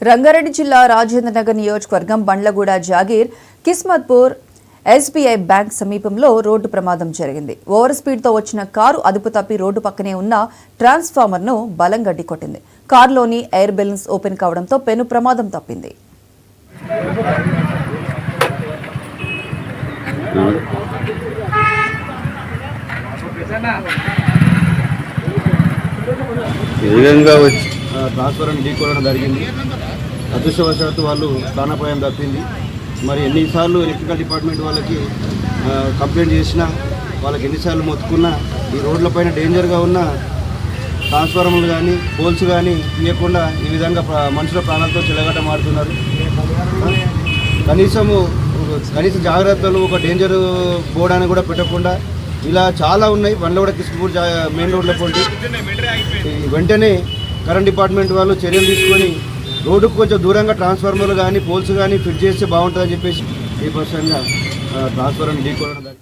రంగారెడ్డి జిల్లా రాజేంద్రనగర్ నియోజకవర్గం Bandlaguda jagir Kismatpur SBI bank సమీపంలో రోడ్డు ప్రమాదం జరిగింది. ఓవర్ స్పీడ్తో వచ్చిన కారు అదుపు తప్పి రోడ్డు పక్కనే ఉన్న ట్రాన్స్ఫార్మర్ను బలంగా ఢీకొట్టింది. కారులోని ఎయిర్ బెలూన్స్ ఓపెన్ కావడంతో పెను ప్రమాదం తప్పింది. ట్రాన్స్ఫార్మర్ ఢీకొనడం జరిగింది. అదృష్టవశాత్తు వాళ్ళు ప్రాణాపాయం తప్పింది. మరి ఎన్నిసార్లు ఎలక్ట్రికల్ డిపార్ట్మెంట్ వాళ్ళకి కంప్లైంట్ చేసినా, వాళ్ళకి ఎన్నిసార్లు మొత్తుకున్నా ఈ రోడ్లపైన డేంజర్గా ఉన్న ట్రాన్స్ఫార్మర్లు కానీ పోల్స్ కానీ ఇవ్వకుండా ఈ విధంగా మనుషుల ప్రాణాలతో చెలగట మారుతున్నారు. కనీస జాగ్రత్తలు, ఒక డేంజర్ బోర్డాన్ని కూడా పెట్టకుండా ఇలా చాలా ఉన్నాయి. బండ్లగూడ కిస్మత్పూర్ మెయిన్ రోడ్ల పోటీ వెంటనే కరెంట్ డిపార్ట్మెంట్ వాళ్ళు చర్యలు తీసుకొని రోడ్డుకు కొంచెం దూరంగా ట్రాన్స్ఫార్మర్లు కానీ పోల్స్ కానీ ఫిట్ చేస్తే బాగుంటుందని చెప్పేసి ఈ పర్సన్గా ట్రాన్స్ఫార్మర్ ఢీకొనడం